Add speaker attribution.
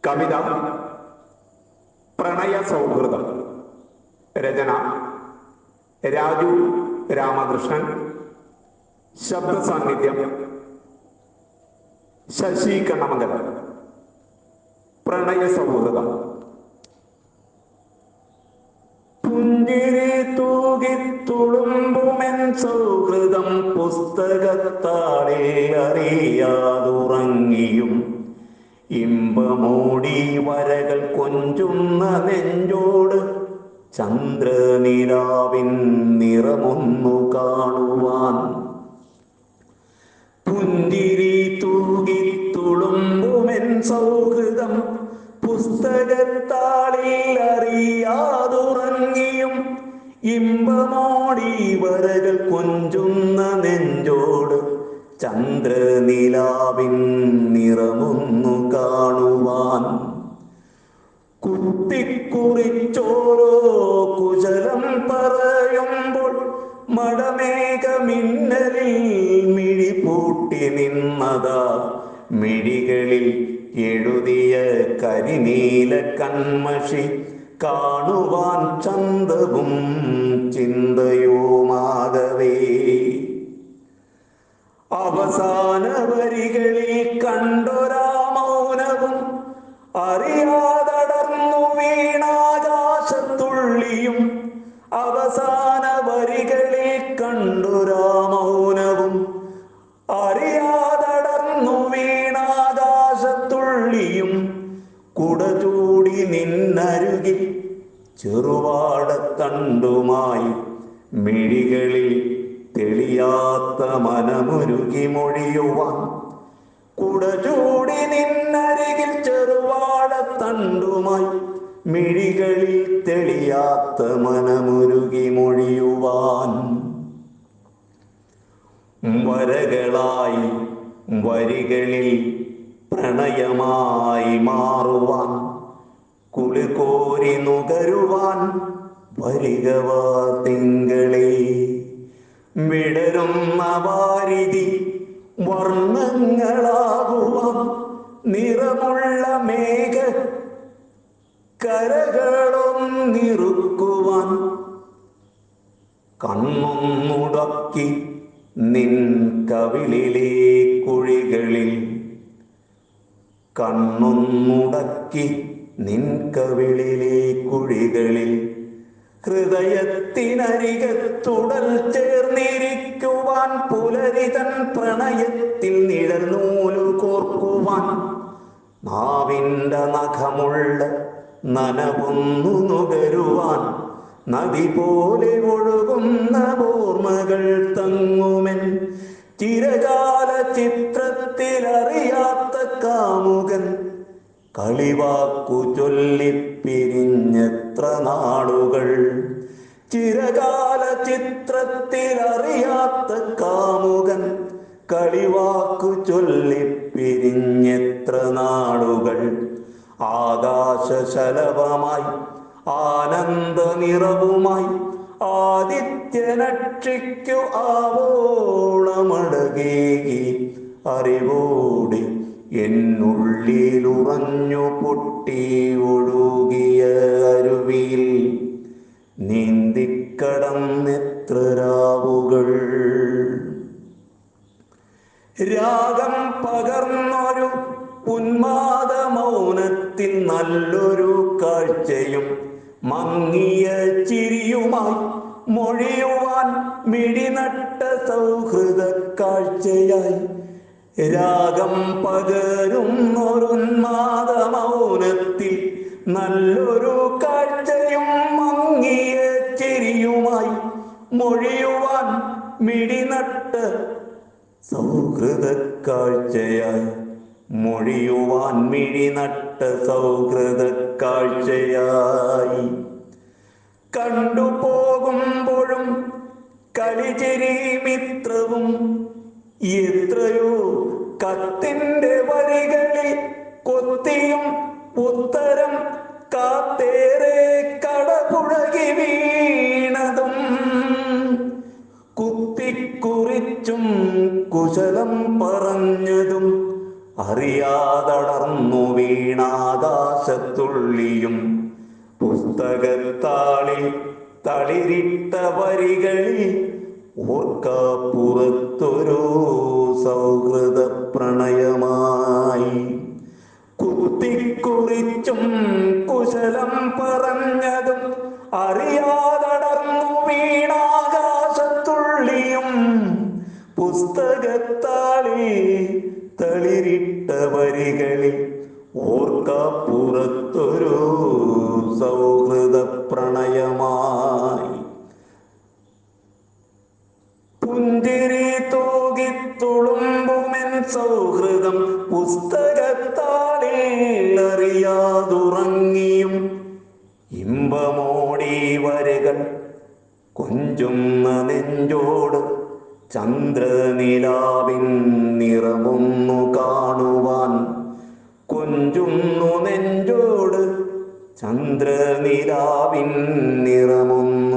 Speaker 1: കവിത പ്രണയ സൗഹൃദം. രചന രാജു രാമകൃഷ്ണൻ. ശബ്ദ സാന്നിധ്യം ശശി കണ്ണമംഗലം. പ്രണയ സൗഹൃദം. പുഞ്ചിരി തൂകിത്തുളുമ്പുമെൻ സൗഹൃദം പുസ്തകത്താളിൽ അറിയാതുറങ്ങിയും ഇമ്പമോടി വരകൾ കൊഞ്ചുന്ന നെഞ്ചോട് ചന്ദ്രനിലാവിൻ നിറമൊന്നു കാണുവാൻ. പുഞ്ചിരി തൂകിത്തുളുമ്പുമെൻ സൗഹൃദം പുസ്തകത്താളിൽ അറിയാതുറങ്ങിയും ഇമ്പമോടി വരകൾ കൊഞ്ചുന്ന നെഞ്ചോട് ചന്ദ്രനിലാവിൻ നിറമൊന്നു കാണുവാൻ. കുത്തിക്കുറിച്ചോരോ കുശലം പറയുമ്പോൾ മടമേഘമിന്നലിൽ മിഴിപൂട്ടി നിന്നതാ മിഴികളിൽ എഴുതിയ കരിനീല കൺമഷി കാണുവാൻ ചന്തവും ചിന്തയുമാകവേ. അവസാന വരികളിൽ കണ്ടൊരാ മൗനവും അറിയാതടർന്നു വീണാകാശത്തുള്ളിയും. അവസാന വരികളിൽ കണ്ടൊരാ മൗനവും അറിയാതടർന്നു വീണാകാശത്തുള്ളിയും. കുടചൂടി നിന്നരുകിൽ ചെറുവാടത്തണ്ടുമായി മിഴികളിൽ തെളിയാത്ത മനമുരുകി മൊഴിയുവാൻ. കുടചൂടി നിന്നരികിൽ ചെറുവാടത്തണ്ടുമായി മിഴികളിൽ തെളിയാത്ത മനമുരുകി മൊഴിയുവാൻ. വരകളായി വരികളിൽ പ്രണയമായി മാറുവാൻ. കുളികോരി നുകരുവാൻ വരികവാ തിങ്കളേ. വിടരുന്ന വാരിധി വർണ്ണങ്ങളാകുവാൻ. നിറമുള്ള മേഘ കരകളൊന്നിറുക്കുവാൻ. കണ്ണൊന്നുടക്കി നിൻ കവിളിലെ കുഴികളിൽ. കണ്ണൊന്നുടക്കി നിൻ കവിളിലെ കുഴികളിൽ. ഹൃദയത്തിനരികത്തുടൽ ചേർന്നിരിക്കുവാൻ. പുലരിതൻ പ്രണയത്തിൽ നിഴൽനൂലു കോർക്കുവാൻ. നാവിൻ്റെ നഖമുള്ള നനവൊന്നു നുകരുവാൻ. നദി പോലെ ഒഴുകുന്ന ഓർമ്മകൾ തങ്ങുമെൻ ചിരകാല ചിത്രത്തിലറിയാത്ത കാമുകൻ. കളിവാക്കു ചൊല്ലിപ്പിരിഞ്ഞെത്ര നാളുകൾ. ചിരകാല ചിത്രത്തിലറിയാത്ത കാമുകൻ. കളിവാക്കു ചൊല്ലിപ്പിരിഞ്ഞെത്ര നാളുകൾ. ആകാശശലഭമായി ആനന്ദ നിറവുമായി ആദിത്യനക്ഷിക്കു ആവോളമടകേകി അറിവോടെ എന്നുള്ളിലുറഞ്ഞു പൊട്ടി ഒഴുകിയ അരുവിയിൽ നീന്തിക്കടന്നെത്ര രാവുകൾ. രാഗം പകർന്നൊരു ഉന്മാദ മൗനത്തിൽ നല്ലൊരു കാഴ്ചയും മങ്ങിയ ചിരിയുമായി മൊഴിയുവാൻ മിഴിനട്ട സൗഹൃദ കാഴ്ചയായി. രാഗം പകരുന്നൊരുന്മാദ മൗനത്തിൽ നല്ലൊരു കാഴ്ചയും മങ്ങിയ ചിരിയുമായി മൊഴിയുവാൻ മിഴിനട്ട സൗഹൃദ കാഴ്ചയായി. മൊഴിയുവാൻ മിഴിനട്ട സൗഹൃദ കാഴ്ചയായി. കണ്ടുപോകുമ്പോഴും കളിചിരി മിത്രവും എത്രയോ കത്തിൻ്റെ വരികളിൽ കൊത്തിയും ഉത്തരം കാത്തേറെ കടപുഴകി വീണതും. കുത്തിക്കുറിച്ചും കുശലം പറഞ്ഞതും അറിയാതടർന്നു വീണാകാശത്തുള്ളിയും പുസ്തകത്താളിൽ തളിരിട്ട വരികളിൽ ഓർക്കാപ്പുറത്തൊരു സൗഹൃദ പ്രണയമായി കുത്തിക്കുറിച്ചും കുശലം പറഞ്ഞതും അറിയാതടർന്നു വീണാകാശത്തുള്ളിയും പുസ്തകത്താളിൽ തളിരിട്ട വരികളിൽ ഓർക്കാപ്പുറത്തൊരു സൗഹൃദ പ്രണയമായി പുഞ്ചിരി തൂകിത്തുളുമ്പുമെൻ സൗഹൃദം പുസ്തകത്താളിൽ അറിയാതുറങ്ങിയും ഇമ്പമോടി വരകൾ കൊഞ്ചുന്ന നെഞ്ചോട് ചന്ദ്രനിലാവിൻ നിറമൊന്നു കാണുവാൻ കൊഞ്ചുന്നു നെഞ്ചോട് ചന്ദ്രനിലാവിൻ നിറമൊന്നു